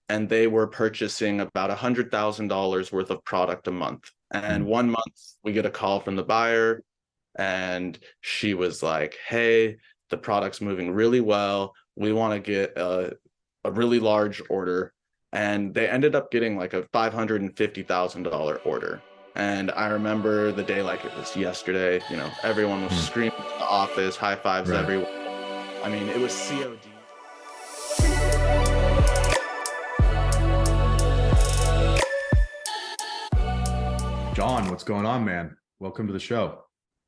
and they were purchasing about $100,000 worth of product a month. And Mm. one month we get a call from the buyer, and she was like, "Hey, the product's moving really well. We want to get a really large order." And they ended up getting like a $550,000 order. And I remember the day like it was yesterday. Everyone was Mm. screaming in the office, high fives Right. everywhere. I mean, it was COD. John, what's going on, man? Welcome to the show.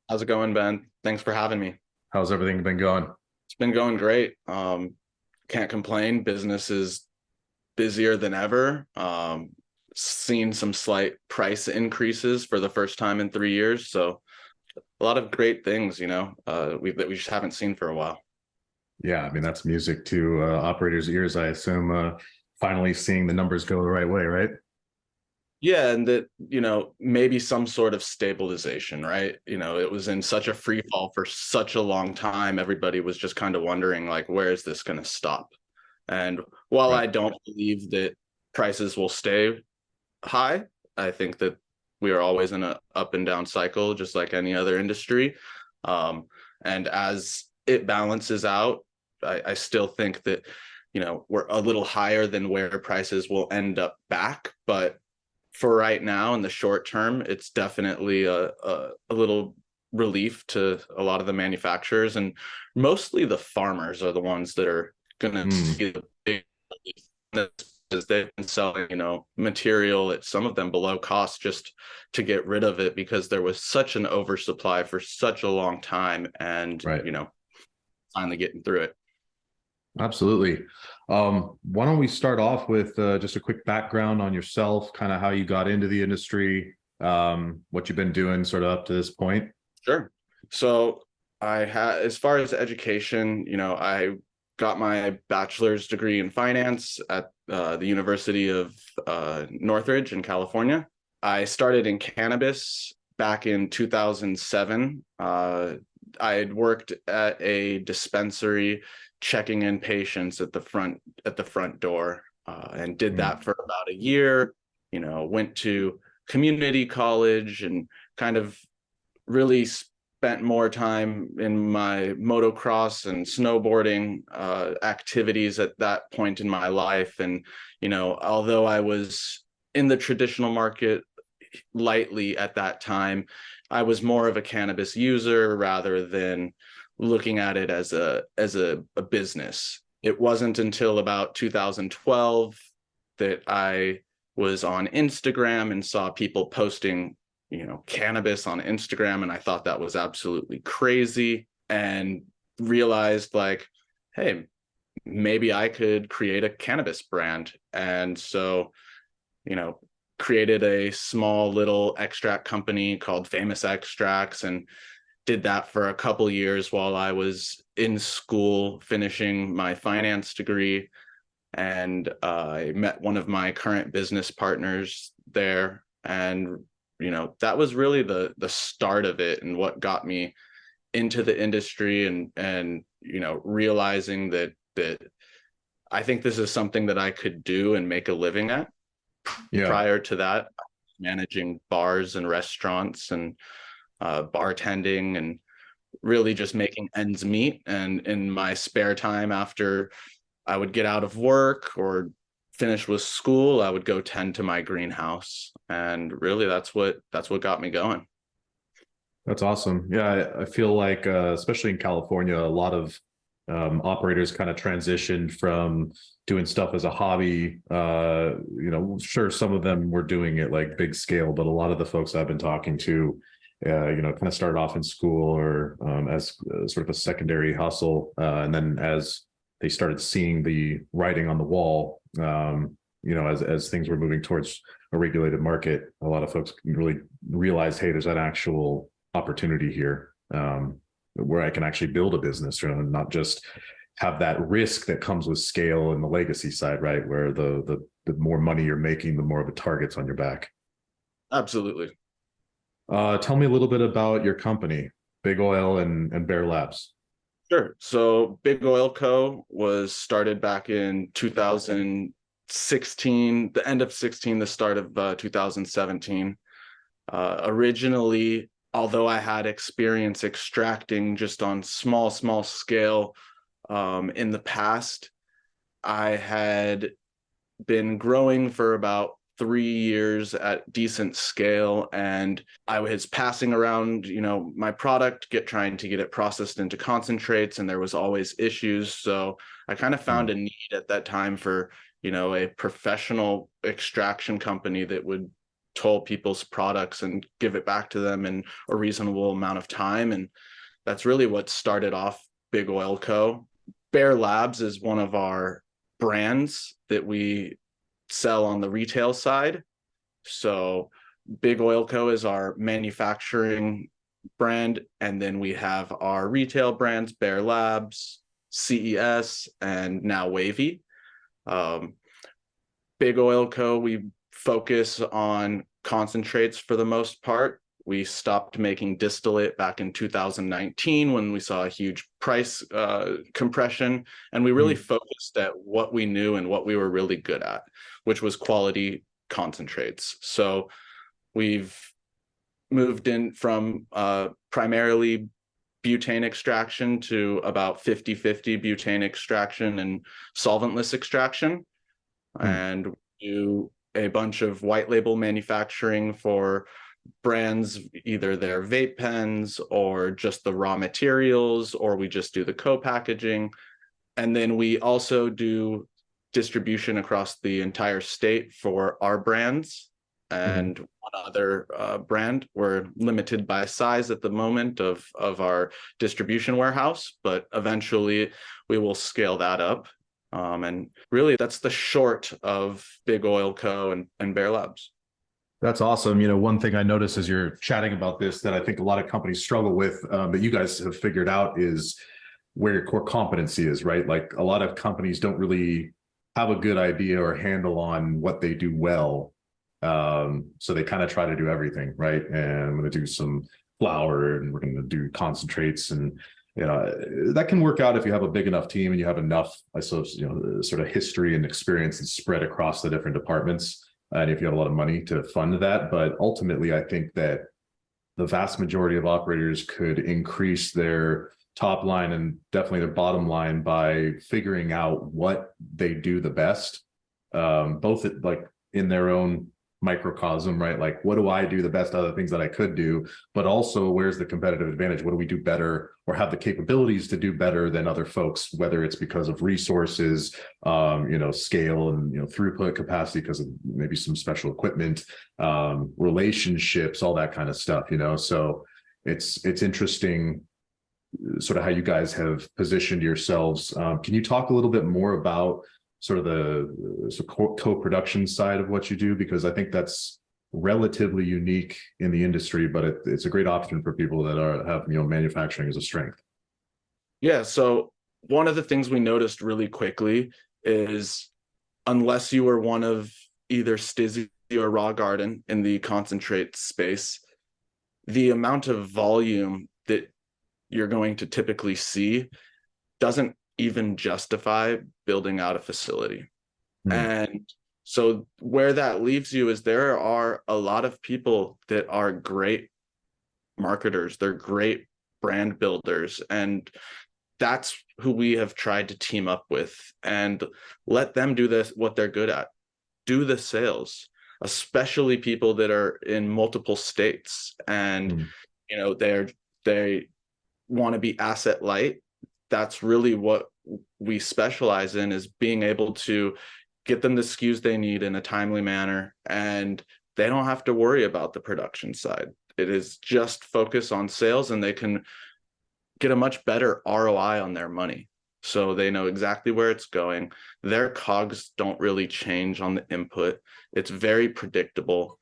How's it going, Ben? Thanks for having me. How's everything been going? It's been going great. Can't complain. Business is busier than ever. Seen some slight price increases for the first time in 3 years. So a lot of great things, that we just haven't seen for a while. Yeah, I mean, that's music to operators' ears, I assume. Finally seeing the numbers go the right way, right? Yeah, and that, maybe some sort of stabilization, right? It was in such a free fall for such a long time. Everybody was just kind of wondering, like, where is this going to stop? And while Right. I don't believe that prices will stay high, I think that we are always in a up and down cycle, just like any other industry. And as it balances out, I still think that, we're a little higher than where prices will end up back. But for right now, in the short term, it's definitely a little relief to a lot of the manufacturers, and mostly the farmers are the ones that are going to Mm. see the big relief, because they've been selling, material at some of them below cost just to get rid of it because there was such an oversupply for such a long time, and Right. finally getting through it. Absolutely. Why don't we start off with just a quick background on yourself, kind of how you got into the industry, what you've been doing sort of up to this point? Sure. So as far as education, I got my bachelor's degree in finance at the University of Northridge in California. I started in cannabis back in 2007. I had worked at a dispensary checking in patients at the front door, and did Mm. that for about a year. Went to community college and kind of really spent more time in my motocross and snowboarding activities at that point in my life. And, although I was in the traditional market lightly at that time, I was more of a cannabis user rather than looking at it as a business. It wasn't until about 2012 that I was on Instagram and saw people posting, cannabis on Instagram, and I thought that was absolutely crazy, and realized, like, hey, maybe I could create a cannabis brand. And so, you know, created a small little extract company called Famous Extracts, and did that for a couple years while I was in school finishing my finance degree. And I met one of my current business partners there, and that was really the start of it, and what got me into the industry, and realizing that I think this is something that I could do and make a living at. Yeah. Prior to that, managing bars and restaurants and bartending, and really just making ends meet. And in my spare time, after I would get out of work or finish with school, I would go tend to my greenhouse. And really that's what got me going. That's awesome. Yeah, I feel like, especially in California, a lot of operators kind of transitioned from doing stuff as a hobby. Sure, some of them were doing it like big scale, but a lot of the folks I've been talking to, kind of started off in school or as sort of a secondary hustle, and then as they started seeing the writing on the wall, as things were moving towards a regulated market, a lot of folks really realized, hey, there's that actual opportunity here, where I can actually build a business, and not just have that risk that comes with scale and the legacy side, right? Where the more money you're making, the more of a target's on your back. Absolutely. Tell me a little bit about your company, Big Oil and Bear Labs. Sure. So Big Oil Co. was started back in 2015. 16, the end of 16, the start of 2017. Originally, although I had experience extracting just on small scale in the past, I had been growing for about 3 years at decent scale, and I was passing around, my product, trying to get it processed into concentrates, and there was always issues. So I kind of found a need at that time for, a professional extraction company that would toll people's products and give it back to them in a reasonable amount of time. And that's really what started off Big Oil Co. Bear Labs is one of our brands that we sell on the retail side. So Big Oil Co. is our manufacturing brand, and then we have our retail brands, Bear Labs, CES, and now Wavy. Big Oil Co., we focus on concentrates for the most part. We stopped making distillate back in 2019 when we saw a huge price compression, and we really focused at what we knew and what we were really good at, which was quality concentrates. So we've moved in from primarily butane extraction to about 50-50 butane extraction and solventless extraction, and do a bunch of white label manufacturing for brands, either their vape pens or just the raw materials, or we just do the co-packaging. And then we also do distribution across the entire state for our brands and one other brand. We're limited by size at the moment of our distribution warehouse, but eventually we will scale that up. And really, that's the short of Big Oil Co. and Bear Labs. That's awesome. One thing I noticed as you're chatting about this that I think a lot of companies struggle with, but you guys have figured out, is where your core competency is, right? Like, a lot of companies don't really have a good idea or handle on what they do well. So they kind of try to do everything, right? And I'm going to do some flour, and we're going to do concentrates, and that can work out if you have a big enough team and you have enough, I suppose, sort of history and experience and spread across the different departments, and if you have a lot of money to fund that. But ultimately, I think that the vast majority of operators could increase their top line and definitely their bottom line by figuring out what they do the best, both in their own microcosm, right? Like, what do I do the best out of the things that I could do, but also where's the competitive advantage? What do we do better or have the capabilities to do better than other folks, whether it's because of resources, scale and, throughput capacity because of maybe some special equipment, relationships, all that kind of stuff, So it's interesting sort of how you guys have positioned yourselves. Can you talk a little bit more about sort of the co-production side of what you do? Because I think that's relatively unique in the industry, but it's a great option for people that have manufacturing as a strength. Yeah. So one of the things we noticed really quickly is, unless you were one of either Stizzy or Raw Garden in the concentrate space, the amount of volume that you're going to typically see doesn't even justify building out a facility. And so where that leaves you is there are a lot of people that are great marketers, they're great brand builders, and that's who we have tried to team up with and let them do this, what they're good at, do the sales, especially people that are in multiple states and they want to be asset light. That's really what we specialize in, is being able to get them the SKUs they need in a timely manner, and they don't have to worry about the production side. It is just focus on sales, and they can get a much better ROI on their money. So they know exactly where it's going. Their COGS don't really change on the input. It's very predictable.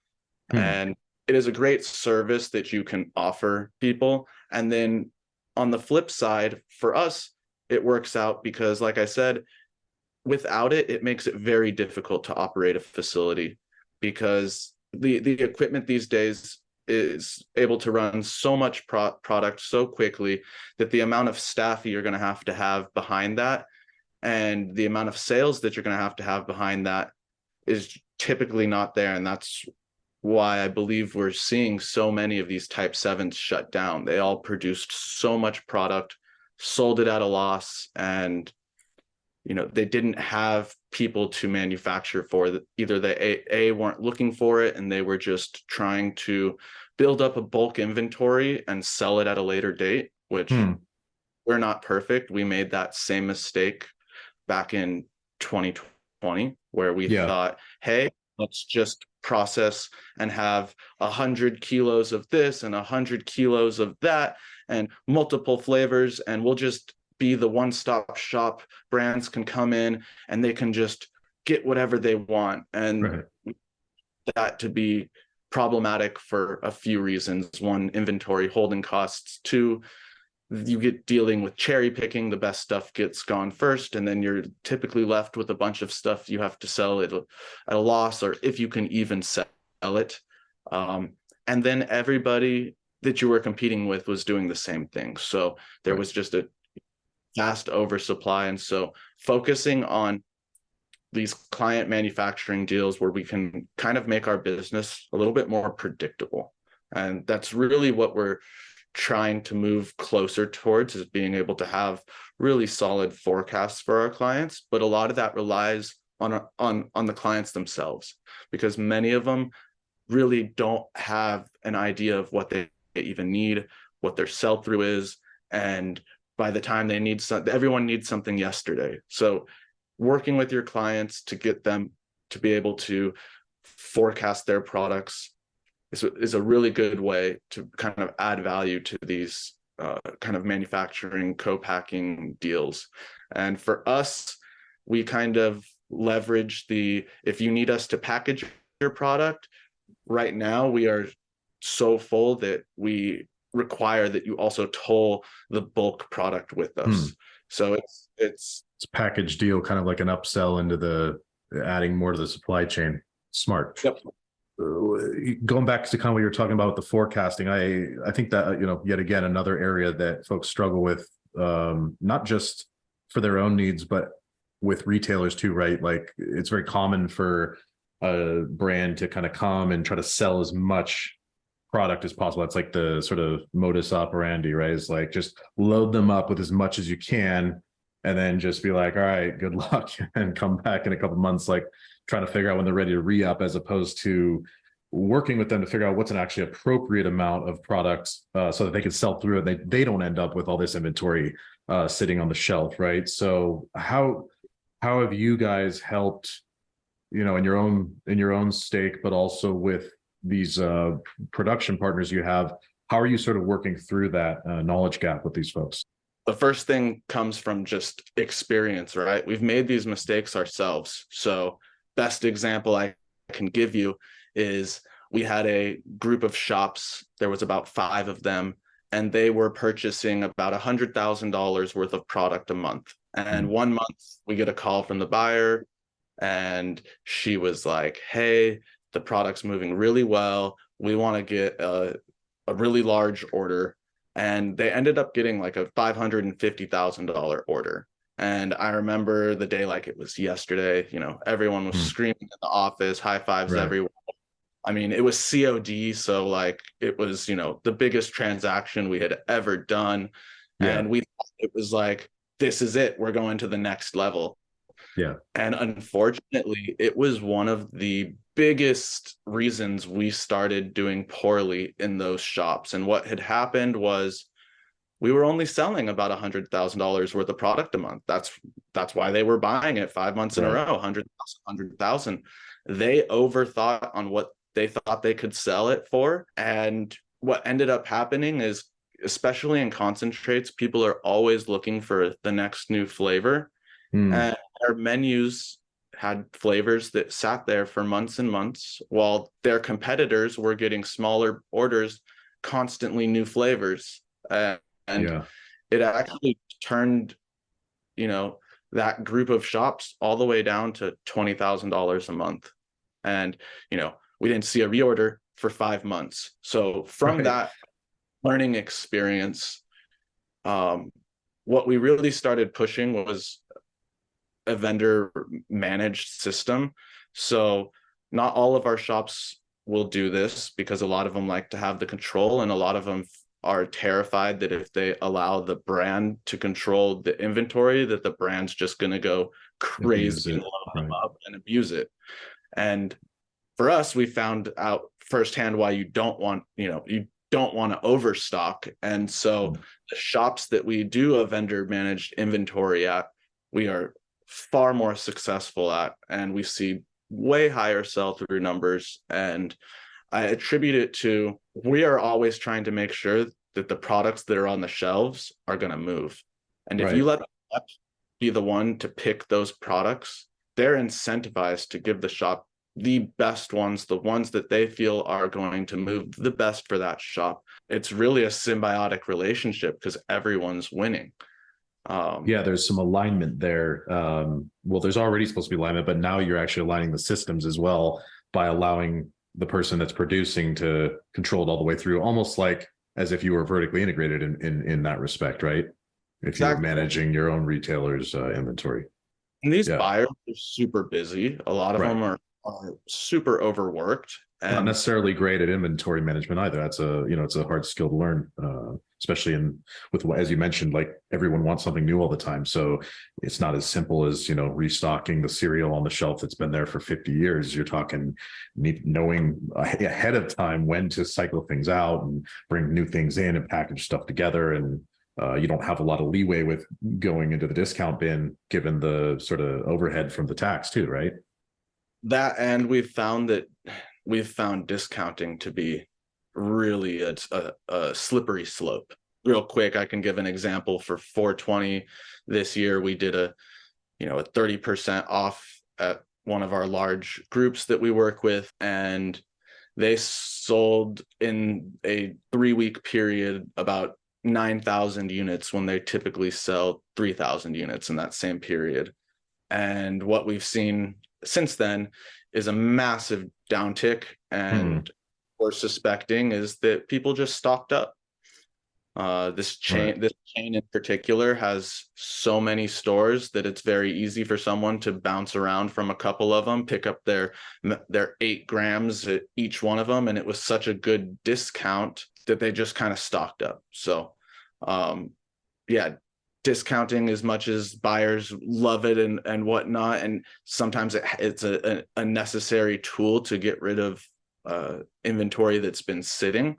And it is a great service that you can offer people. And then on the flip side, for us, it works out because, like I said, without it, it makes it very difficult to operate a facility, because the equipment these days is able to run so much product so quickly that the amount of staff you're going to have behind that, and the amount of sales that you're going to have behind that, is typically not there. And that's why I believe we're seeing so many of these type 7s shut down. They all produced so much product, sold it at a loss, and they didn't have people to manufacture for that. Either they weren't looking for it, and they were just trying to build up a bulk inventory and sell it at a later date, which we're not perfect. We made that same mistake back in 2020, where we thought, hey, let's just process and have 100 kilos of this and 100 kilos of that and multiple flavors, and we'll just be the one-stop shop. Brands can come in and they can just get whatever they want. And that to be problematic for a few reasons. One, inventory holding costs. Two, you get dealing with cherry picking. The best stuff gets gone first, and then you're typically left with a bunch of stuff you have to sell at a loss, or if you can even sell it. And then everybody that you were competing with was doing the same thing. So there was just a vast oversupply. And so focusing on these client manufacturing deals where we can kind of make our business a little bit more predictable. And that's really what we're trying to move closer towards, is being able to have really solid forecasts for our clients. But a lot of that relies on the clients themselves, because many of them really don't have an idea of what they even need, what their sell-through is, and by the time they need something, everyone needs something yesterday. So working with your clients to get them to be able to forecast their products is a really good way to kind of add value to these kind of manufacturing co-packing deals. And for us, we kind of leverage if you need us to package your product, right now we are so full that we require that you also toll the bulk product with us. So it's a package deal, kind of like an upsell into the adding more to the supply chain. Smart. Yep. Going back to kind of what you were talking about with the forecasting, I think that, yet again, another area that folks struggle with, not just for their own needs, but with retailers too, right? Like, it's very common for a brand to kind of come and try to sell as much product as possible. It's like the sort of modus operandi, right? It's like, just load them up with as much as you can, and then just be like, all right, good luck, and come back in a couple of months, like trying to figure out when they're ready to re-up, as opposed to working with them to figure out what's an actually appropriate amount of products, so that they can sell through it. They don't end up with all this inventory sitting on the shelf, right? So how have you guys helped, in your own stake, but also with these production partners you have? How are you sort of working through that knowledge gap with these folks? The first thing comes from just experience, right? We've made these mistakes ourselves. So best example I can give you is, we had a group of shops. There was about 5 of them, and they were purchasing about $100,000 worth of product a month. And one month we get a call from the buyer, and she was like, hey, the product's moving really well. We want to get a really large order. And they ended up getting like a $550,000 order. And I remember the day like it was yesterday. Everyone was screaming in the office, high fives everywhere. I mean, it was COD, so like it was, the biggest transaction we had ever done. And we thought it was like, this is it, we're going to the next level. And unfortunately, it was one of the biggest reasons we started doing poorly in those shops. And what had happened was, we were only selling about $100,000 worth of product a month. That's why they were buying it 5 months in a row, 100,000. They overthought on what they thought they could sell it for. And what ended up happening is, especially in concentrates, people are always looking for the next new flavor. And our menus had flavors that sat there for months and months, while their competitors were getting smaller orders, constantly new flavors. And it actually turned, that group of shops all the way down to $20,000 a month. And, we didn't see a reorder for 5 months. So from that learning experience, what we really started pushing was a vendor managed system. So not all of our shops will do this because a lot of them like to have the control, and a lot of them are terrified that if they allow the brand to control the inventory, that the brand's just going to go crazy and load them up and abuse it. And for us, we found out firsthand why you don't want to overstock. And so the shops that we do a vendor managed inventory at, we are far more successful at, and we see way higher sell through numbers. And I attribute it to, we are always trying to make sure that the products that are on the shelves are going to move. And if you let the rep be the one to pick those products, they're incentivized to give the shop the best ones, the ones that they feel are going to move the best for that shop. It's really a symbiotic relationship because everyone's winning. Yeah, there's some alignment there. Well, there's already supposed to be alignment, but now you're actually aligning the systems as well by allowing the person that's producing to control it all the way through, almost like as if you were vertically integrated in that respect, right? If you're managing your own retailer's inventory. And these buyers are super busy. A lot of them are super overworked. And not necessarily great at inventory management either. That's it's a hard skill to learn, especially with, as you mentioned, like everyone wants something new all the time. So it's not as simple as, restocking the cereal on the shelf that's been there for 50 years. You're talking knowing ahead of time when to cycle things out and bring new things in and package stuff together. And you don't have a lot of leeway with going into the discount bin, given the sort of overhead from the tax too, right? That, and we've found discounting to be really a slippery slope. Real quick, I can give an example. For 420 this year, we did a 30% off at one of our large groups that we work with, and they sold in a 3-week period about 9,000 units when they typically sell 3,000 units in that same period. And what we've seen since then is a massive downtick, and we're suspecting is that people just stocked up. This chain in particular has so many stores that it's very easy for someone to bounce around from a couple of them, pick up their 8 grams at each one of them, and it was such a good discount that they just kind of stocked up. So discounting, as much as buyers love it and whatnot, and sometimes it's a necessary tool to get rid of inventory that's been sitting.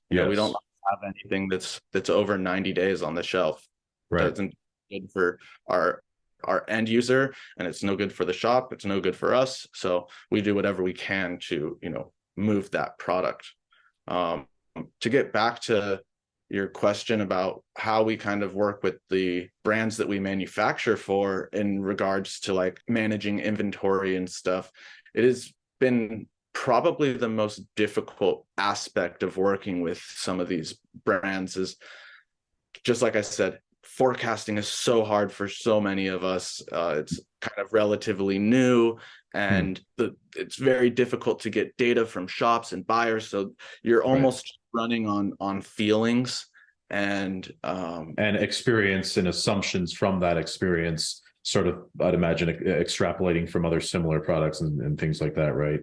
We don't have anything that's over 90 days on the shelf. That's good for our end user, and it's no good for the shop. It's no good for us. So we do whatever we can to move that product. To get back to your question about how we kind of work with the brands that we manufacture for in regards to like managing inventory and stuff, it has been probably the most difficult aspect of working with some of these brands. Is just like I said, forecasting is so hard for so many of us. It's kind of relatively new, and it's very difficult to get data from shops and buyers. So you're almost running on feelings and experience and assumptions from that experience, sort of, I'd imagine, extrapolating from other similar products and things like that, right?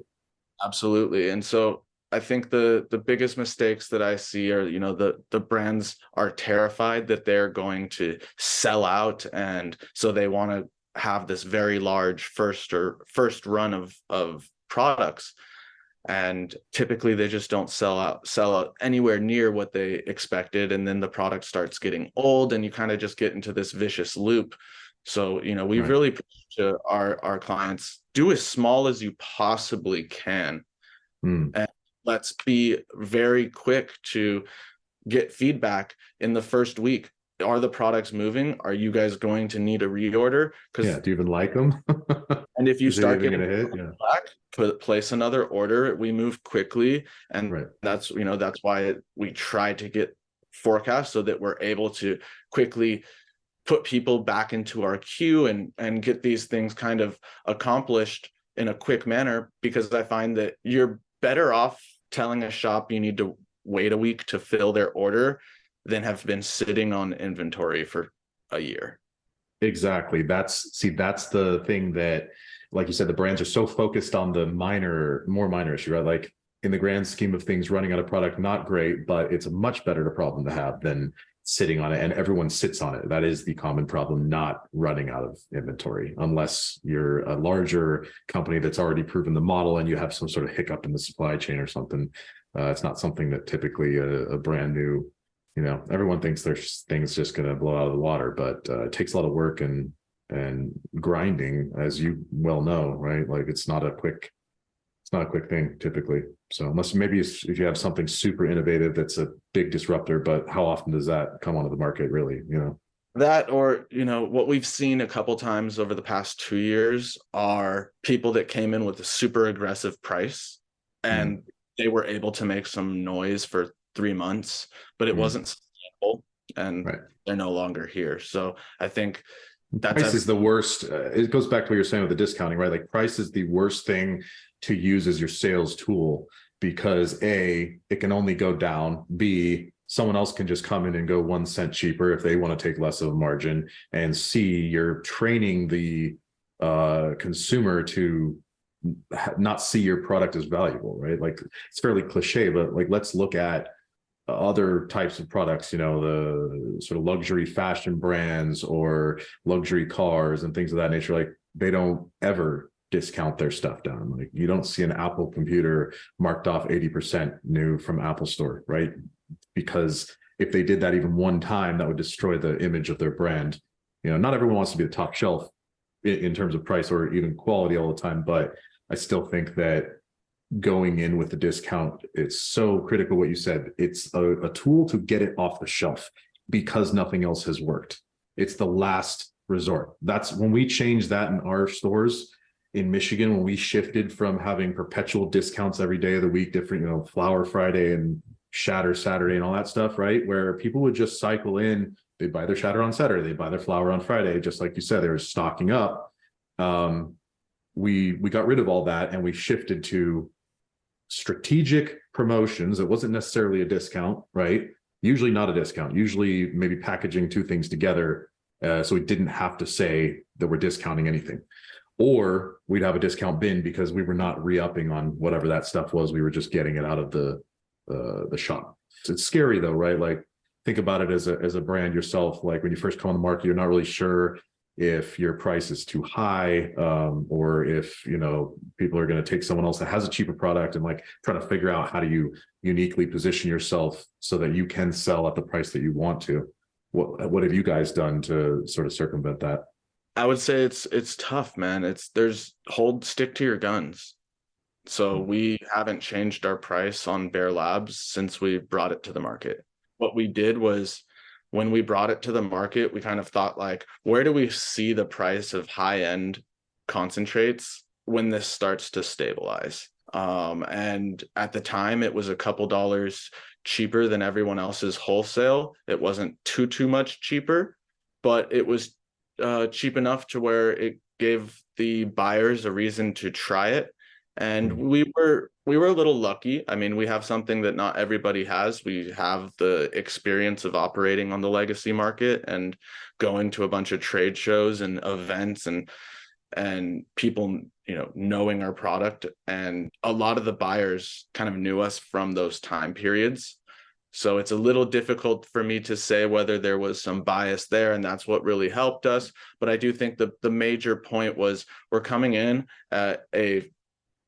Absolutely. And so I think the biggest mistakes that I see are, the brands are terrified that they're going to sell out, and so they want to have this very large first run of products, and typically they just don't sell out anywhere near what they expected, and then the product starts getting old, and you kind of just get into this vicious loop. So we really push to our clients, do as small as you possibly can, and let's be very quick to get feedback in the first week. Are the products moving? Are you guys going to need a reorder? Do you even like them? And if you start getting back, place another order. We move quickly, and that's why we try to get forecasts so that we're able to quickly put people back into our queue and get these things kind of accomplished in a quick manner, because I find that you're better off telling a shop you need to wait a week to fill their order than have been sitting on inventory for a year. Exactly. That's the thing that like you said, the brands are so focused on the more minor issue, right? Like in the grand scheme of things, running out of product, not great, but it's a much better problem to have than sitting on it, and everyone sits on it. That is the common problem, not running out of inventory, unless you're a larger company that's already proven the model and you have some sort of hiccup in the supply chain or something. It's not something that typically a brand new, everyone thinks their thing's just going to blow out of the water, but it takes a lot of work and grinding, as you well know, right? Like it's not a quick thing typically. So unless maybe if you have something super innovative that's a big disruptor, but how often does that come onto the market really, That, or what we've seen a couple times over the past 2 years are people that came in with a super aggressive price, and they were able to make some noise for 3 months, but it wasn't sustainable, and they're no longer here. So I think price is the worst. It goes back to what you're saying with the discounting, right? Like price is the worst thing to use as your sales tool, because A, it can only go down. B, someone else can just come in and go 1 cent cheaper if they want to take less of a margin. And C, you're training the consumer to not see your product as valuable, right? Like it's fairly cliche, but like let's look at other types of products, the sort of luxury fashion brands or luxury cars and things of that nature. Like they don't ever discount their stuff down. Like you don't see an Apple computer marked off 80% new from Apple Store, right? Because if they did that even one time, that would destroy the image of their brand. Not everyone wants to be the top shelf in terms of price or even quality all the time, but I still think that going in with the discount, it's so critical what you said. It's a tool to get it off the shelf because nothing else has worked. It's the last resort. That's when we changed that in our stores in Michigan, when we shifted from having perpetual discounts every day of the week, different, Flower Friday and Shatter Saturday and all that stuff, right? Where people would just cycle in, they'd buy their Shatter on Saturday, they'd buy their Flower on Friday, just like you said, they were stocking up. We got rid of all that and we shifted to strategic promotions. It wasn't necessarily a discount, right? Usually not a discount, usually maybe packaging two things together. So we didn't have to say that we're discounting anything, or we'd have a discount bin because we were not re-upping on whatever that stuff was. We were just getting it out of the shop. So it's scary though, right? Like think about it as a brand yourself. Like when you first come on the market, you're not really sure if your price is too high, or if people are going to take someone else that has a cheaper product, and like trying to figure out how do you uniquely position yourself so that you can sell at the price that you want to. What have you guys done to sort of circumvent that? I would say it's tough, man. Stick to your guns. So we haven't changed our price on Bear Labs since we brought it to the market. What we did was, when we brought it to the market, we kind of thought like, where do we see the price of high-end concentrates when this starts to stabilize? And at the time, it was a couple dollars cheaper than everyone else's wholesale. It wasn't too much cheaper, but it was cheap enough to where it gave the buyers a reason to try it. And we were a little lucky. I mean, we have something that not everybody has. We have the experience of operating on the legacy market and going to a bunch of trade shows and events and people, knowing our product. And a lot of the buyers kind of knew us from those time periods. So it's a little difficult for me to say whether there was some bias there, and that's what really helped us. But I do think the major point was, we're coming in at a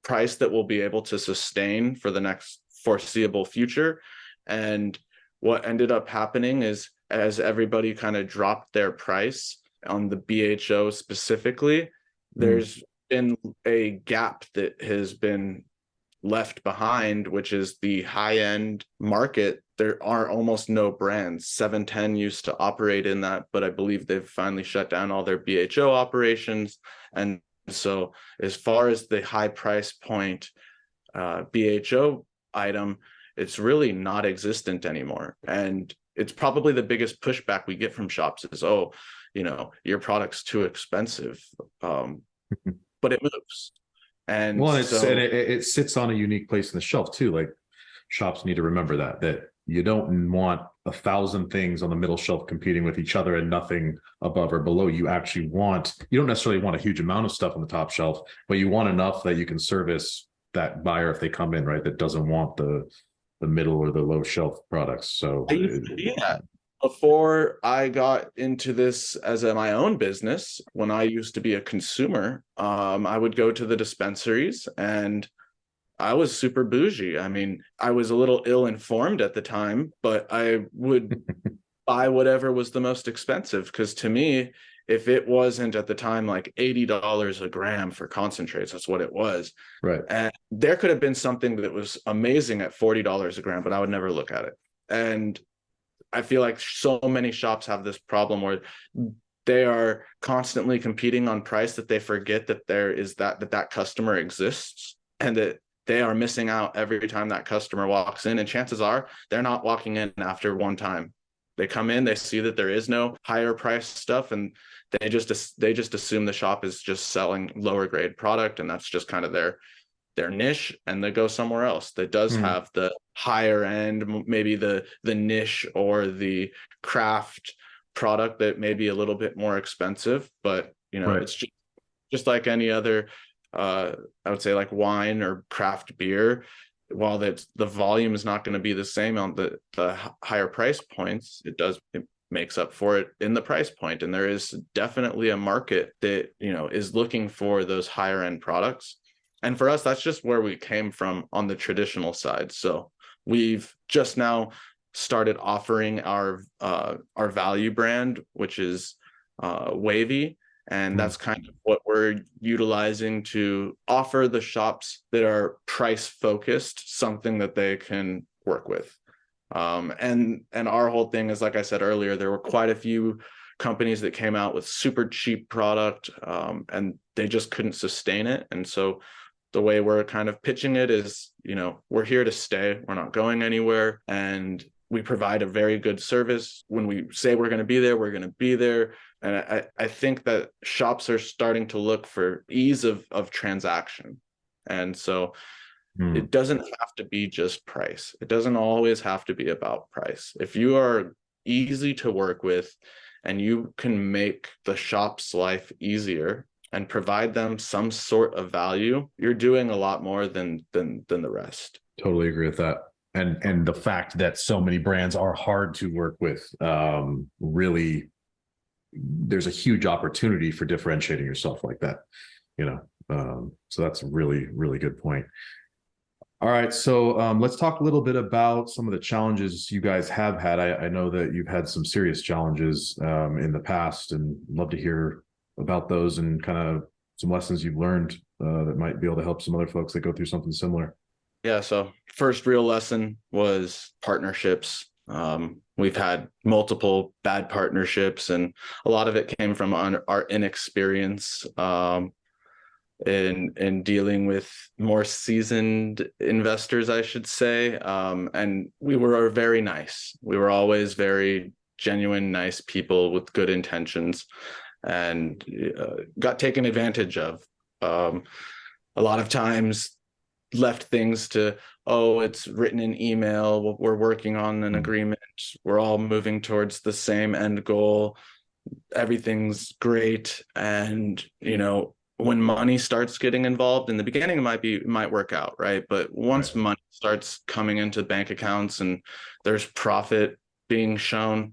price that will be able to sustain for the next foreseeable future. And what ended up happening is, as everybody kind of dropped their price on the BHO specifically, there's been a gap that has been left behind, which is the high-end market. There are almost no brands. 710 used to operate in that, but I believe they've finally shut down all their BHO operations. And so as far as the high price point BHO item, it's really not existent anymore. And it's probably the biggest pushback we get from shops is, oh, your product's too expensive. But it moves. And well, it sits on a unique place in the shelf too. Like shops need to remember that you don't want 1,000 things on the middle shelf competing with each other and nothing above or below. You actually want, you don't necessarily want a huge amount of stuff on the top shelf, but you want enough that you can service that buyer if they come in, right? That doesn't want the middle or the low shelf products. So I used to do that before I got into this as my own business. When I used to be a consumer, I would go to the dispensaries and I was super bougie. I mean, I was a little ill-informed at the time, but I would buy whatever was the most expensive, because to me, if it wasn't at the time like $80 a gram for concentrates, that's what it was. right. And there could have been something that was amazing at $40 a gram, but I would never look at it. And I feel like so many shops have this problem where they are constantly competing on price, that they forget that there is that customer exists, and that they are missing out every time that customer walks in. And chances are they're not walking in after one time. They come in, they see that there is no higher price stuff, and they just assume the shop is just selling lower grade product, and that's just kind of their niche, and they go somewhere else that does have the higher end, maybe the niche or the craft product that may be a little bit more expensive. But Right. it's just like any other, I would say, like wine or craft beer. While that the volume is not going to be the same on the higher price points, it makes up for it in the price point. And there is definitely a market that is looking for those higher end products. And for us, that's just where we came from on the traditional side. So we've just now started offering our value brand, which is Wavy. And that's kind of what we're utilizing to offer the shops that are price focused something that they can work with. And our whole thing is, like I said earlier, there were quite a few companies that came out with super cheap product, and they just couldn't sustain it. And so the way we're kind of pitching it is, we're here to stay. We're not going anywhere. And we provide a very good service. When we say we're going to be there, we're going to be there. And I think that shops are starting to look for ease of transaction. And so it doesn't have to be just price. It doesn't always have to be about price. If you are easy to work with and you can make the shop's life easier and provide them some sort of value, you're doing a lot more than the rest. Totally agree with that. And the fact that so many brands are hard to work with, really, there's a huge opportunity for differentiating yourself like that, so that's a really, really good point. All right, so let's talk a little bit about some of the challenges you guys have had. I know that you've had some serious challenges in the past, and love to hear about those and kind of some lessons you've learned that might be able to help some other folks that go through something similar. Yeah, so first real lesson was partnerships. We've had multiple bad partnerships, and a lot of it came from our inexperience in dealing with more seasoned investors, I should say. And we were very nice. We were always very genuine, nice people with good intentions, and got taken advantage of. A lot of times left things to, it's written in email, we're working on an agreement, we're all moving towards the same end goal, everything's great. And when money starts getting involved, in the beginning it might work out, right? But once money starts coming into bank accounts and there's profit being shown,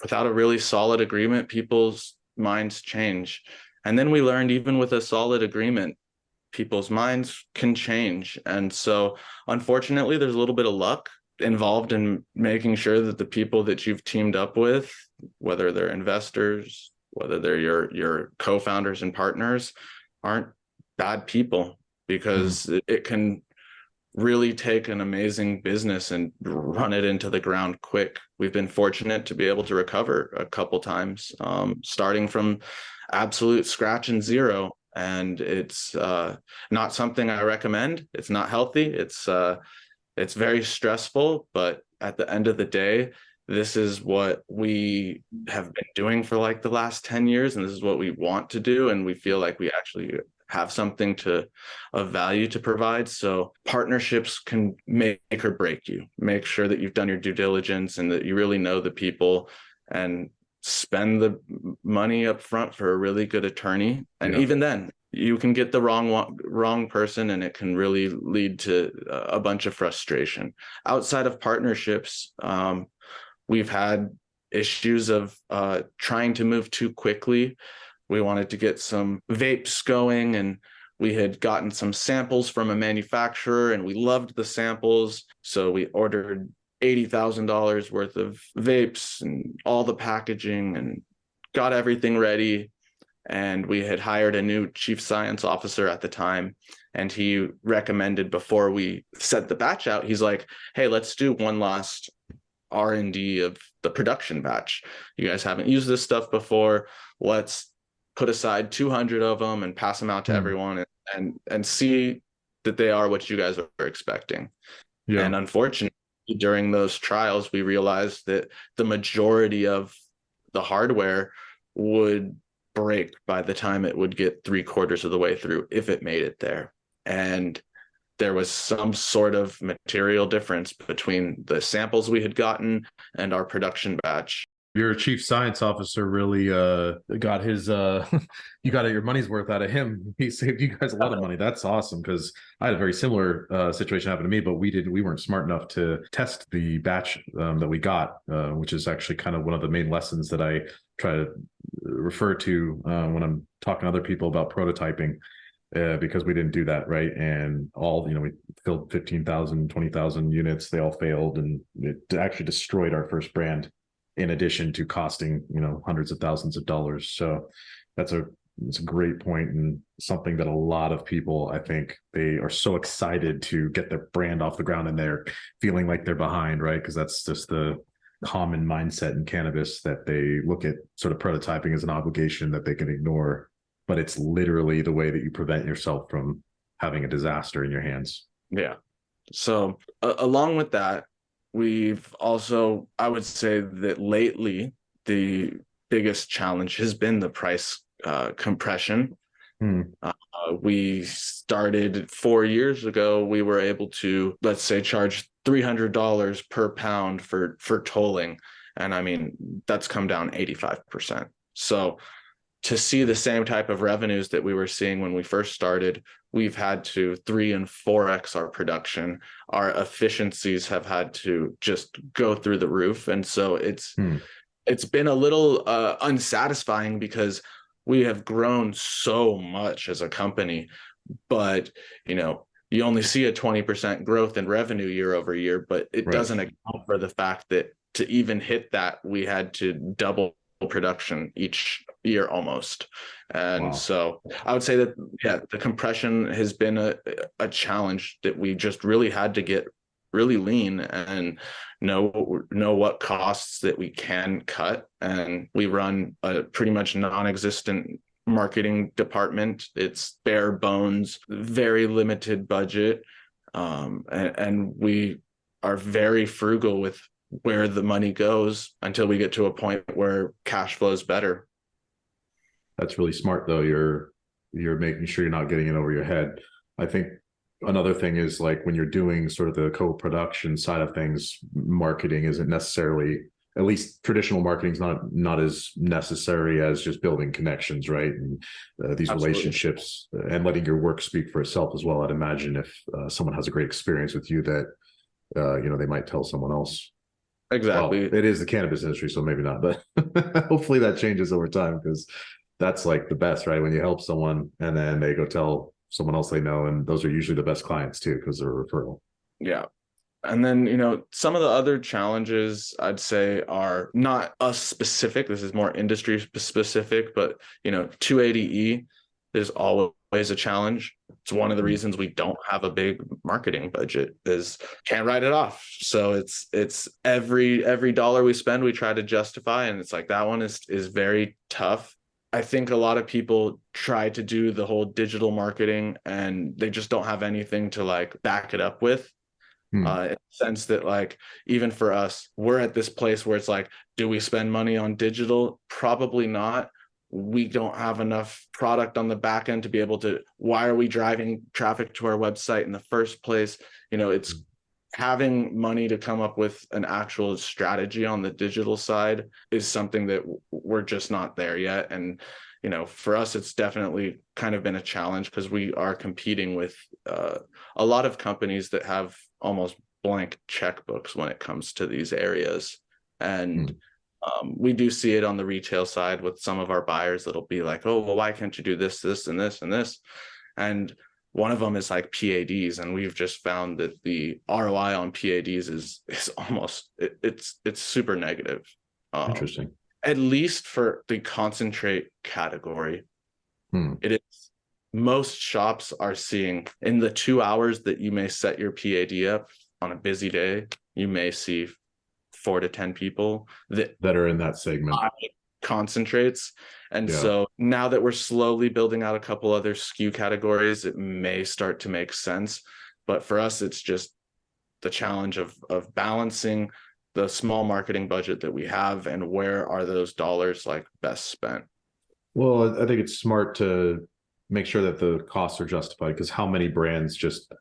without a really solid agreement, people's minds change. And then we learned, even with a solid agreement, people's minds can change. And so unfortunately, there's a little bit of luck involved in making sure that the people that you've teamed up with, whether they're investors, whether they're your co-founders and partners, aren't bad people, because it can really take an amazing business and run it into the ground quick. We've been fortunate to be able to recover a couple times, starting from absolute scratch and zero. And it's not something I recommend. It's not healthy. It's very stressful, but at the end of the day, this is what we have been doing for like the last 10 years. And this is what we want to do. And we feel like we actually have something of value to provide. So partnerships can make or break you. Make sure that you've done your due diligence and that you really know the people, and spend the money up front for a really good attorney. And even then, you can get the wrong person, and it can really lead to a bunch of frustration. Outside of partnerships, we've had issues of trying to move too quickly. We wanted to get some vapes going, and we had gotten some samples from a manufacturer, and we loved the samples. So we ordered $80,000 worth of vapes and all the packaging and got everything ready. And we had hired a new chief science officer at the time. And he recommended, before we set the batch out, he's like, hey, let's do one last R&D of the production batch. You guys haven't used this stuff before. Let's put aside 200 of them and pass them out to everyone, and see that they are what you guys are expecting. And unfortunately, during those trials, we realized that the majority of the hardware would break by the time it would get 3/4 of the way through, if it made it there. And there was some sort of material difference between the samples we had gotten and our production batch. Your chief science officer really got his you got your money's worth out of him. He saved you guys a lot of money. That's awesome, because I had a very similar situation happen to me, but we weren't smart enough to test the batch that we got, which is actually kind of one of the main lessons that I try to refer to when I'm talking to other people about prototyping, because we didn't do that right. And we filled 15,000, 20,000 units. They all failed, and it actually destroyed our first brand, in addition to costing, hundreds of thousands of dollars. So it's a great point, and something that a lot of people, I think, they are so excited to get their brand off the ground, and they're feeling like they're behind, right? Because that's just the common mindset in cannabis, that they look at sort of prototyping as an obligation that they can ignore, but it's literally the way that you prevent yourself from having a disaster in your hands. Yeah. So along with that, we've also, I would say that lately, the biggest challenge has been the price compression. We started 4 years ago. We were able to, let's say, charge $300 per pound for tolling. And I mean, that's come down 85%. So to see the same type of revenues that we were seeing when we first started, we've had to 3 and 4x our production. Our efficiencies have had to just go through the roof. And so it's been a little unsatisfying, because we have grown so much as a company, but you only see a 20% growth in revenue year over year, but it doesn't account for the fact that to even hit that, we had to double production each year almost. And so I would say that, the compression has been a challenge that we just really had to get really lean and know what costs that we can cut. And we run a pretty much non-existent marketing department. It's bare bones, very limited budget. And we are very frugal with where the money goes until we get to a point where cash flow is better. That's really smart, though. You're making sure you're not getting it over your head. I think another thing is, like, when you're doing sort of the co-production side of things, marketing isn't necessarily, at least traditional marketing is not as necessary as just building connections, right? And these relationships and letting your work speak for itself as well. I'd imagine if someone has a great experience with you, that they might tell someone else. Exactly. Well, it is the cannabis industry, so maybe not, but hopefully that changes over time, because that's like the best, right? When you help someone and then they go tell someone else they know, and those are usually the best clients too, because they're a referral. Yeah. And then, some of the other challenges I'd say are not us specific. This is more industry specific, but, 280E is always a challenge. It's one of the reasons we don't have a big marketing budget, is can't write it off. So it's every dollar we spend, we try to justify. And it's like, that one is very tough. I think a lot of people try to do the whole digital marketing, and they just don't have anything to like back it up with. In the sense that, like, even for us, we're at this place where it's like, do we spend money on digital? Probably not. we don't have enough product on the back end to be able to, why are we driving traffic to our website in the first place? It's having money to come up with an actual strategy on the digital side is something that we're just not there yet. And for us, it's definitely kind of been a challenge because we are competing with a lot of companies that have almost blank checkbooks when it comes to these areas. And we do see it on the retail side with some of our buyers that'll be like, oh, well, why can't you do this, this, and this, and this? And one of them is like PADs. And we've just found that the ROI on PADs is almost, it's super negative. Interesting. At least for the concentrate category. It is, most shops are seeing in the 2 hours that you may set your PAD up on a busy day, you may see 4 to 10 people that are in that segment concentrates. And so now that we're slowly building out a couple other SKU categories, it may start to make sense. But for us, it's just the challenge of balancing the small marketing budget that we have and where are those dollars like best spent. Well, I think it's smart to make sure that the costs are justified, because how many brands just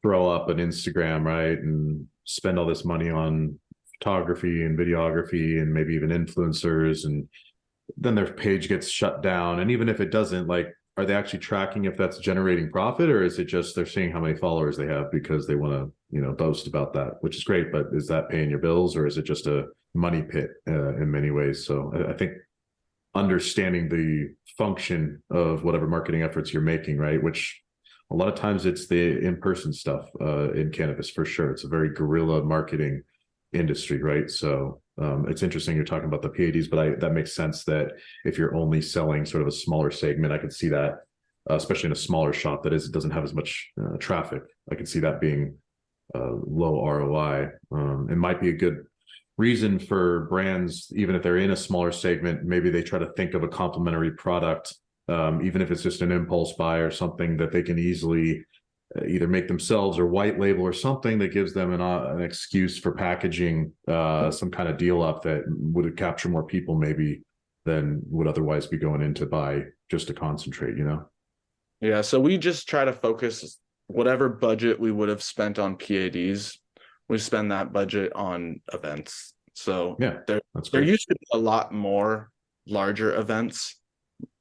throw up an Instagram, right, and spend all this money on photography and videography and maybe even influencers, and then their page gets shut down. And even if it doesn't, like, are they actually tracking if that's generating profit, or is it just they're seeing how many followers they have because they want to, boast about that, which is great, but is that paying your bills, or is it just a money pit in many ways? So I think understanding the function of whatever marketing efforts you're making, right, which a lot of times it's the in-person stuff in cannabis, for sure. It's a very guerrilla marketing industry, right? So it's interesting you're talking about the PADs, but that makes sense that if you're only selling sort of a smaller segment, I could see that, especially in a smaller shop that doesn't have as much traffic. I could see that being low ROI. It might be a good reason for brands, even if they're in a smaller segment, maybe they try to think of a complementary product, even if it's just an impulse buy or something that they can easily either make themselves or white label or something that gives them an excuse for packaging some kind of deal up that would capture more people maybe than would otherwise be going in to buy just a concentrate, Yeah, so we just try to focus whatever budget we would have spent on PADs, we spend that budget on events. So yeah, there used to be a lot more larger events,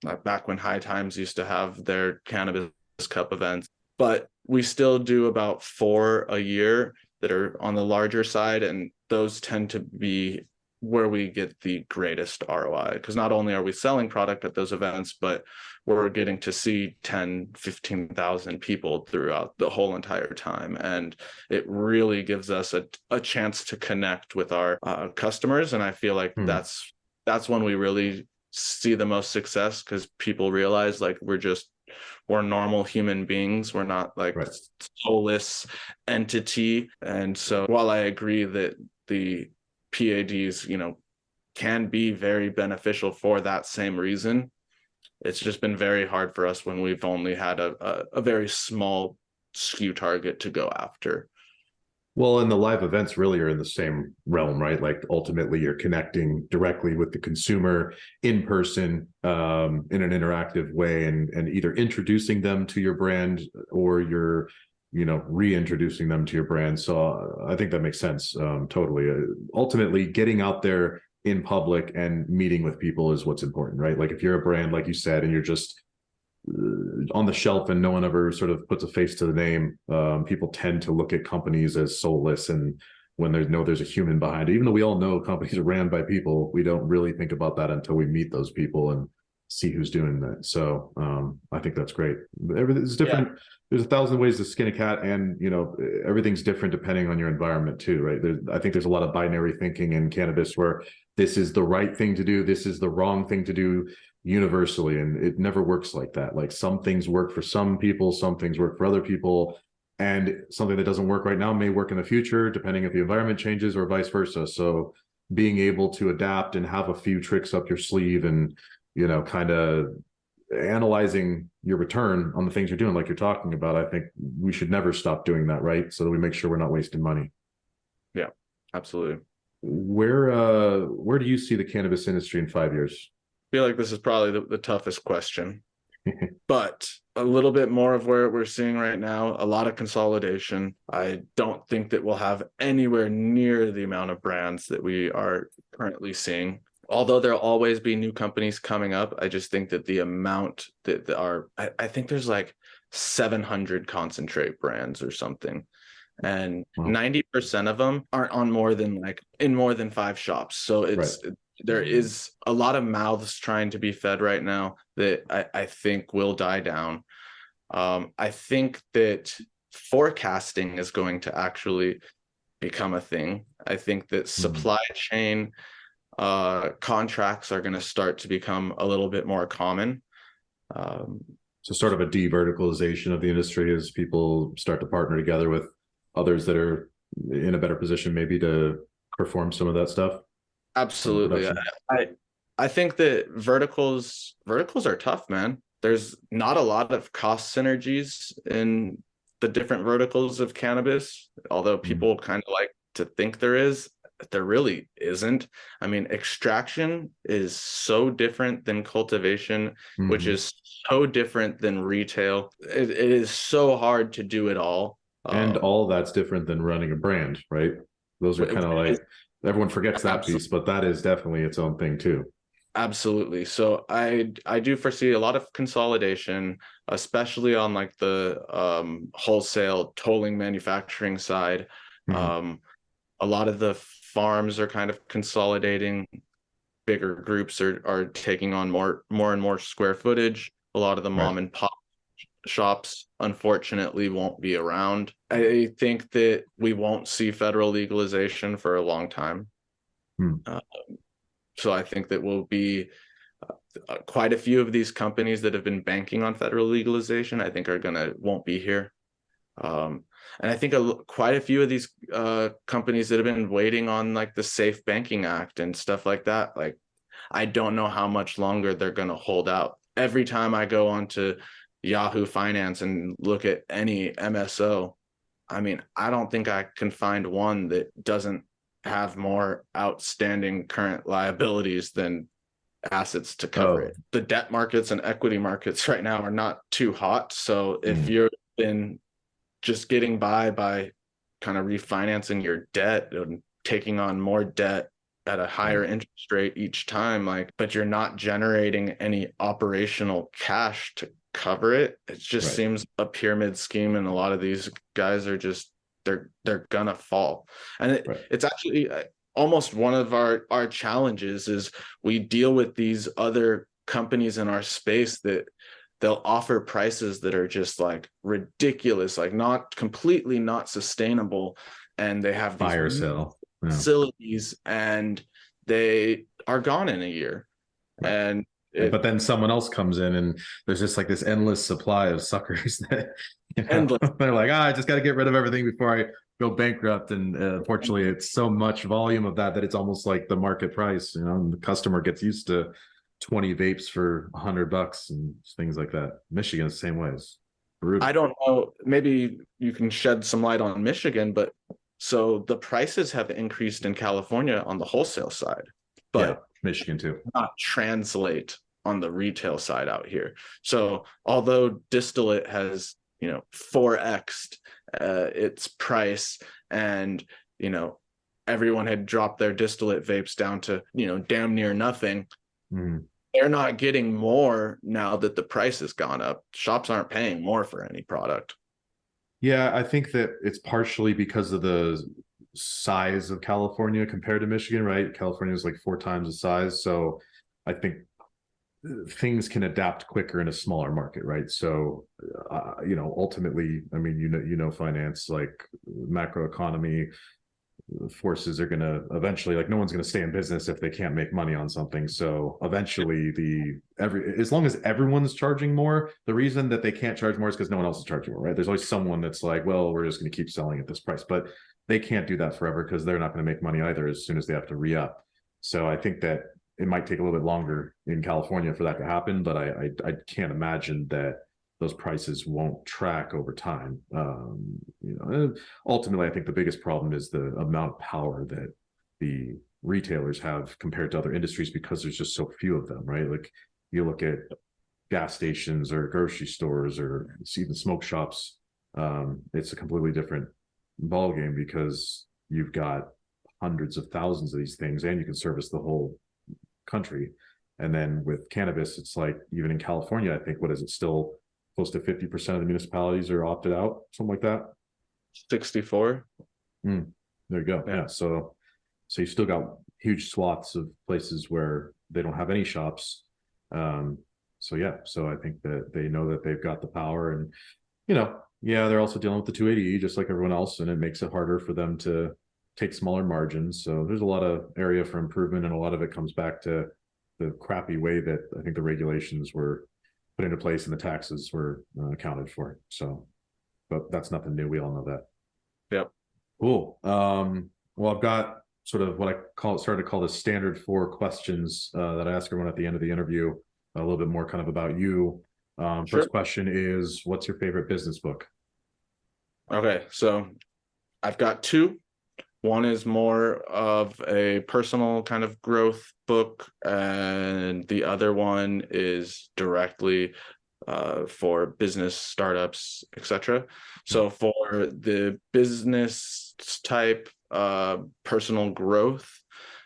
like back when High Times used to have their Cannabis Cup events, but we still do about 4 a year that are on the larger side, and those tend to be where we get the greatest ROI, because not only are we selling product at those events, but we're getting to see 10, 15,000 people throughout the whole entire time. And it really gives us a chance to connect with our customers. And I feel like that's when we really see the most success, because people realize like we're normal human beings. We're not like soulless entity. And so while I agree that the PADs, can be very beneficial for that same reason, it's just been very hard for us when we've only had a very small SKU target to go after. Well, and the live events really are in the same realm, right? Like ultimately you're connecting directly with the consumer in person, in an interactive way, and either introducing them to your brand or you're reintroducing them to your brand. So I think that makes sense. Totally. Ultimately, getting out there in public and meeting with people is what's important, right? Like if you're a brand, like you said, and you're just on the shelf and no one ever sort of puts a face to the name, people tend to look at companies as soulless. And when there's a human behind it, even though we all know companies are ran by people, we don't really think about that until we meet those people and see who's doing that. So I think that's great. Everything's different. Yeah. There's 1,000 ways to skin a cat, and everything's different depending on your environment too, right? I think there's a lot of binary thinking in cannabis where this is the right thing to do, this is the wrong thing to do universally, and it never works like that. Like some things work for some people, some things work for other people, and something that doesn't work right now may work in the future depending if the environment changes or vice versa. So being able to adapt and have a few tricks up your sleeve and kind of analyzing your return on the things you're doing, like you're talking about, I think we should never stop doing that, right? So that we make sure we're not wasting money. Yeah, absolutely. Where do you see the cannabis industry in 5 years? feel like this is probably the toughest question. But a little bit more of where we're seeing right now, a lot of consolidation. I don't think that we'll have anywhere near the amount of brands that we are currently seeing. Although there'll always be new companies coming up, I just think that the amount that are, I think there's like 700 concentrate brands or something. And 90% of them aren't on more than like in more than 5 shops. So there is a lot of mouths trying to be fed right now that I think will die down. I think that forecasting is going to actually become a thing. I think that supply chain contracts are going to start to become a little bit more common. So sort of a de-verticalization of the industry as people start to partner together with others that are in a better position maybe to perform some of that stuff. Absolutely. I think that verticals are tough, man. There's not a lot of cost synergies in the different verticals of cannabis, although people kind of like to think there is. There really isn't. I mean, extraction is so different than cultivation, which is so different than retail. It is so hard to do it all. And all that's different than running a brand, right? Those are kind of like, everyone forgets that piece, but that is definitely its own thing too. Absolutely. So I do foresee a lot of consolidation, especially on like the wholesale tolling manufacturing side. A lot of the farms are kind of consolidating. Bigger groups are taking on more and more square footage. A lot of the mom and pop shops unfortunately won't be around. I think that we won't see federal legalization for a long time. So I think that will be quite a few of these companies that have been banking on federal legalization, I think won't be here. And I think quite a few of these companies that have been waiting on like the Safe Banking Act and stuff like that, like I don't know how much longer they're going to hold out. Every time I go onto Yahoo Finance and look at any MSO, I mean, I don't think I can find one that doesn't have more outstanding current liabilities than assets to cover it. The debt markets and equity markets right now are not too hot. So if you're in just getting by kind of refinancing your debt and taking on more debt at a higher interest rate each time, like, but you're not generating any operational cash to cover it, it just seems a pyramid scheme, and a lot of these guys are just they're gonna fall. And it's actually almost one of our challenges is we deal with these other companies in our space that they'll offer prices that are just like ridiculous, like not completely not sustainable, and they have these fire sale facilities and they are gone in a year. But then someone else comes in and there's just like this endless supply of suckers that they're like, I just got to get rid of everything before I go bankrupt. And unfortunately, it's so much volume of that it's almost like the market price. And the customer gets used to 20 vapes for $100 and things like that. Michigan's the same way. It's brutal. I don't know. Maybe you can shed some light on Michigan, but so the prices have increased in California on the wholesale side, but Michigan too. Not translate on the retail side out here. So although distillate has 4x'd its price, and everyone had dropped their distillate vapes down to damn near nothing, they're not getting more now that the price has gone up. Shops aren't paying more for any product. I think that it's partially because of the size of California compared to Michigan, right? California is like 4 times the size. So I think things can adapt quicker in a smaller market, right? So, ultimately, I mean, finance, like macroeconomy forces are going to eventually, like, no one's going to stay in business if they can't make money on something. So eventually as long as everyone's charging more, the reason that they can't charge more is because no one else is charging more, right? There's always someone that's like, well, we're just going to keep selling at this price, but they can't do that forever because they're not going to make money either as soon as they have to re-up. So I think that it might take a little bit longer in California for that to happen, but I can't imagine that those prices won't track over time. Ultimately, I think the biggest problem is the amount of power that the retailers have compared to other industries because there's just so few of them, right? Like you look at gas stations or grocery stores or even smoke shops, it's a completely different ballgame because you've got hundreds of thousands of these things and you can service the whole country. And then with cannabis, it's like even in California, I think, what is it, still close to 50% of the municipalities are opted out, something like that. 64. There you go. Yeah. So you still got huge swaths of places where they don't have any shops. So yeah, so I think that they know that they've got the power, and yeah, they're also dealing with the 280E just like everyone else, and it makes it harder for them to take smaller margins. So there's a lot of area for improvement, and a lot of it comes back to the crappy way that I think the regulations were put into place and the taxes were accounted for. So, but that's nothing new. We all know that. Yep. Cool. Well, I've got sort of what I started to call the standard 4 questions that I ask everyone at the end of the interview, a little bit more kind of about you. Sure. First question is, what's your favorite business book? Okay, so I've got 2. One is more of a personal kind of growth book, and the other one is directly for business startups, etc. So for the business type personal growth,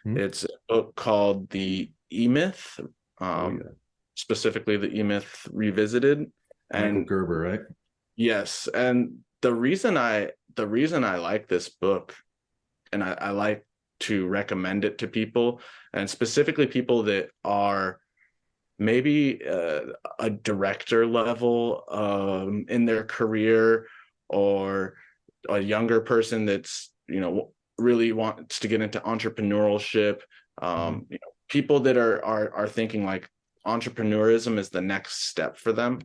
it's a book called The E-Myth, specifically The E-Myth Revisited. Michael Gerber, right? Yes, and the reason I like this book, and I like to recommend it to people, and specifically people that are maybe a director level in their career, or a younger person that's really wants to get into entrepreneurship. People that are thinking like entrepreneurism is the next step for them.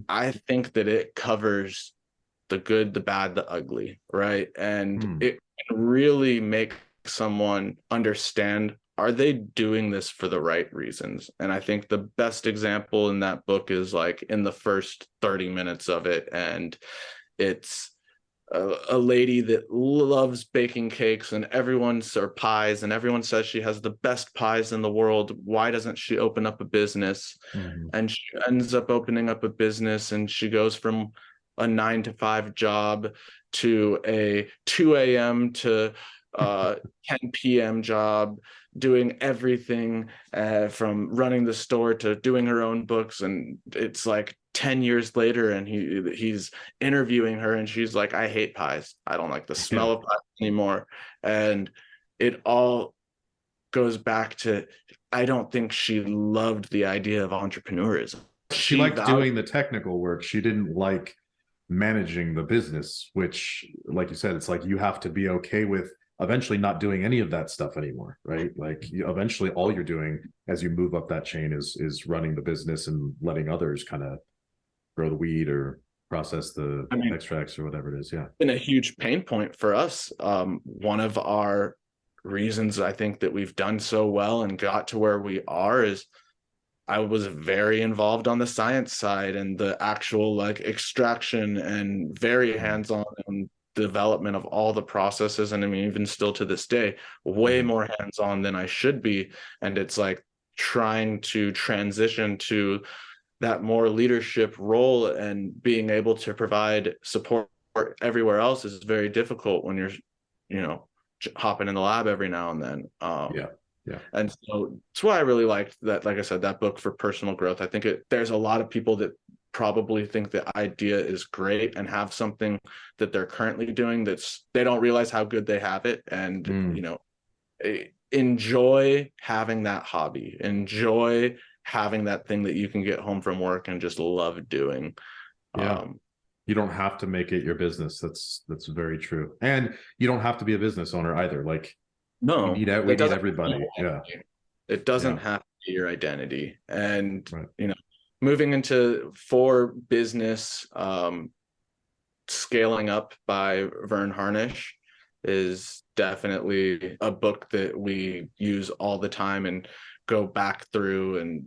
I think that it covers the good, the bad, the ugly, right? And it can really make someone understand, are they doing this for the right reasons? And I think the best example in that book is like in the first 30 minutes of it. And it's a lady that loves baking cakes and or pies, and everyone says she has the best pies in the world. Why doesn't she open up a business? And she ends up opening up a business, and she goes from a 9-to-5 job to a 2 a.m. to 10 p.m. job, doing everything from running the store to doing her own books. And it's like 10 years later, and he's interviewing her, and she's like, I hate pies. I don't like the smell of pies anymore. And it all goes back to, I don't think she loved the idea of entrepreneurism. She liked doing the technical work. She didn't like managing the business, which, like you said, it's like you have to be okay with eventually not doing any of that stuff anymore, right? Like eventually all you're doing as you move up that chain is running the business and letting others kind of grow the weed or process the extracts or whatever it is. Yeah. Been a huge pain point for us. One of our reasons I think that we've done so well and got to where we are is I was very involved on the science side and the actual like extraction, and very hands-on on development of all the processes. And I mean, even still to this day, way more hands-on than I should be. And it's like trying to transition to that more leadership role and being able to provide support everywhere else is very difficult when you're, hopping in the lab every now and then. Yeah. And so that's why I really liked that, like I said, that book for personal growth. I think there's a lot of people that probably think the idea is great and have something that they're currently doing they don't realize how good they have it. And, enjoy having that hobby, enjoy having that thing that you can get home from work and just love doing. Yeah. You don't have to make it your business. That's very true. And you don't have to be a business owner either. Like, no, we need everybody. Yeah. It doesn't have to be your identity. And, moving into for business, Scaling Up by Vern Harnish is definitely a book that we use all the time and go back through, and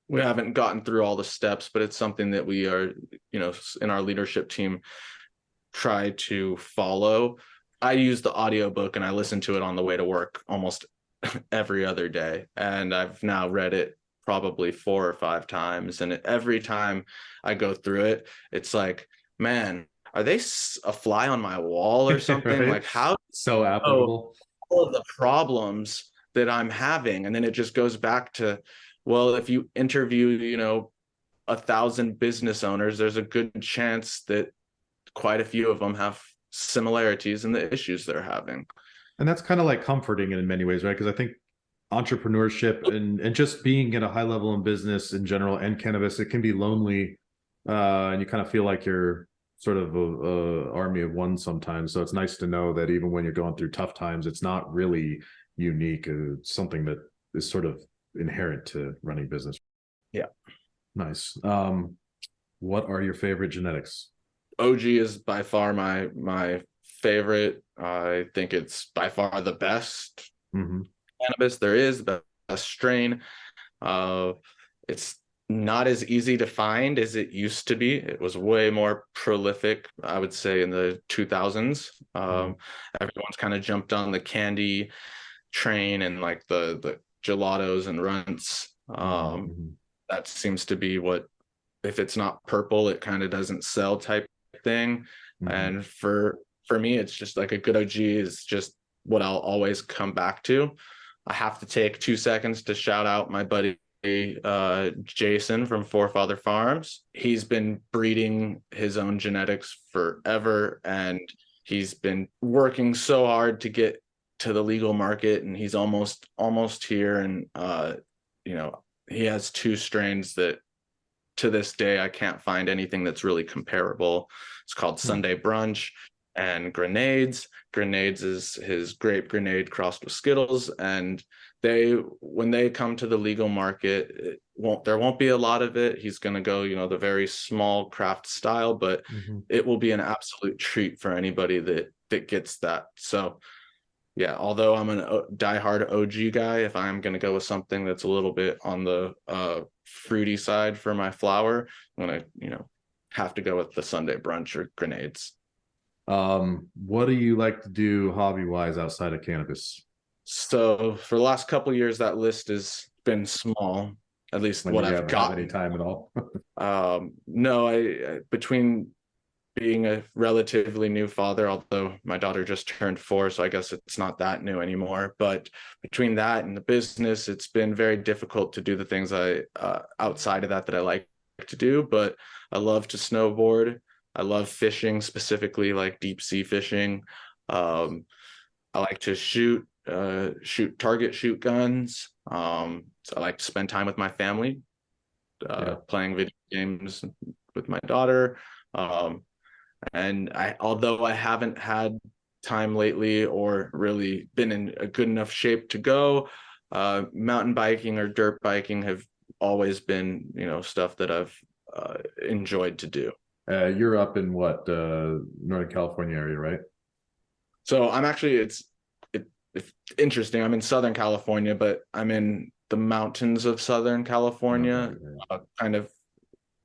we haven't gotten through all the steps, but it's something that we are, in our leadership team try to follow. I use the audiobook and I listen to it on the way to work almost every other day. And I've now read it probably 4 or 5 times. And every time I go through it, it's like, man, are they a fly on my wall or something? Right? Like, how So oh, applicable. all of the problems that I'm having? And then it just goes back to, well, if you interview, 1,000 business owners, there's a good chance that quite a few of them have similarities in the issues they're having. And that's kind of like comforting in many ways, right? Because I think entrepreneurship and just being at a high level in business in general and cannabis, it can be lonely, and you kind of feel like you're sort of a army of one sometimes. So it's nice to know that even when you're going through tough times, it's not really unique. It's something that is sort of inherent to running business. Yeah. Nice. What are your favorite genetics? OG is by far my favorite. I think it's by far the best cannabis there is, the best strain. It's not as easy to find as it used to be. It was way more prolific, I would say, in the 2000s. Everyone's kind of jumped on the candy train and like the gelatos and runts. That seems to be what, if it's not purple, it kind of doesn't sell type thing. And for me, it's just like a good OG is just what I'll always come back to. I have to take 2 seconds to shout out my buddy Jason from Forefather Farms. He's been breeding his own genetics forever, and he's been working so hard to get to the legal market, and he's almost here. And he has 2 strains that to this day I can't find anything that's really comparable. It's called Sunday Brunch and Grenades. Grenades is his grape grenade crossed with Skittles, and when they come to the legal market, there won't be a lot of it. He's going to go, the very small craft style, but it will be an absolute treat for anybody that gets that. So yeah, although I'm a diehard OG guy, if I'm going to go with something that's a little bit on the fruity side for my flower, I'm going to, have to go with the Sunday Brunch or Grenades. What do you like to do hobby-wise outside of cannabis? So for the last couple of years, that list has been small, at least what I've gotten. Any time at all? No, I between being a relatively new father, although my daughter just turned 4, so I guess it's not that new anymore. But between that and the business, it's been very difficult to do the things outside of that I like to do. But I love to snowboard. I love fishing, specifically like deep sea fishing. I like to shoot target guns. So I like to spend time with my family, playing video games with my daughter. And although I haven't had time lately or really been in a good enough shape to go, mountain biking or dirt biking have always been, stuff that I've enjoyed to do. You're up in what, Northern California area, right? So I'm actually, it's interesting. I'm in Southern California, but I'm in the mountains of Southern California, kind of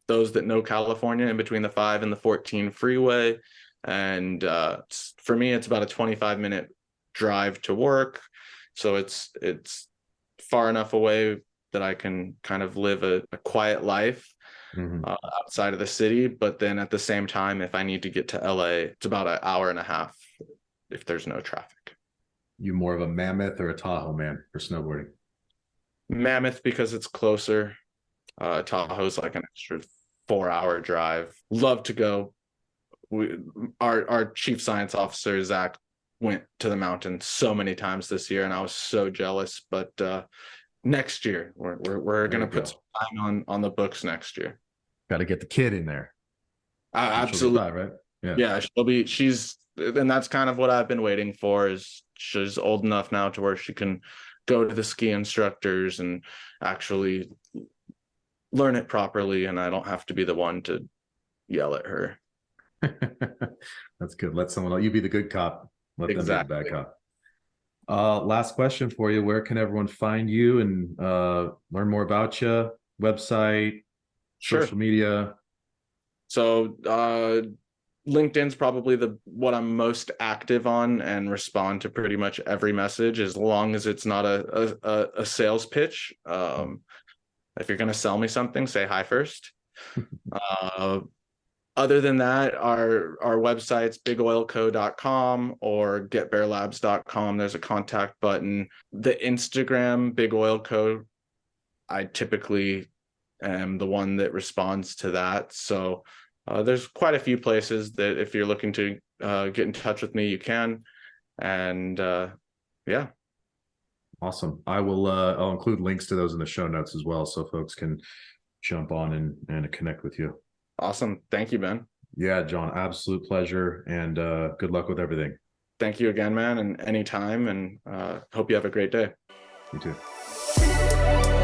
those that know California, in between the 5 and the 14 freeway. And for me, it's about a 25-minute drive to work. So it's far enough away that I can kind of live a quiet life outside of the city. But then at the same time, if I need to get to LA, it's about an hour and a half if there's no traffic. You more of a Mammoth or a Tahoe man for snowboarding? Mammoth, because it's closer. Tahoe's like an extra 4-hour drive. Love to go. Our chief science officer, Zach, went to the mountain so many times this year, and I was so jealous. But next year, we're going to put some time on the books next year. Got to get the kid in there. Absolutely. 5, right? Yeah, and that's kind of what I've been waiting for, is she's old enough now to where she can go to the ski instructors and actually learn it properly, and I don't have to be the one to yell at her. That's good. Let someone else, you be the good cop. Let them be the bad cop. Last question for you. Where can everyone find you and learn more about you? Website, social media? So LinkedIn's probably what I'm most active on and respond to pretty much every message, as long as it's not a sales pitch. If you're going to sell me something, say hi first. Other than that, our website's bigoilco.com or getbearlabs.com. There's a contact button. The Instagram, Big Oil Co., I typically am the one that responds to that. So there's quite a few places that if you're looking to get in touch with me, you can. And yeah. Awesome. I'll include links to those in the show notes as well, so folks can jump on and connect with you. Awesome. Thank you, Ben. Yeah, John, absolute pleasure, and good luck with everything. Thank you again, man, and anytime, and hope you have a great day. You too.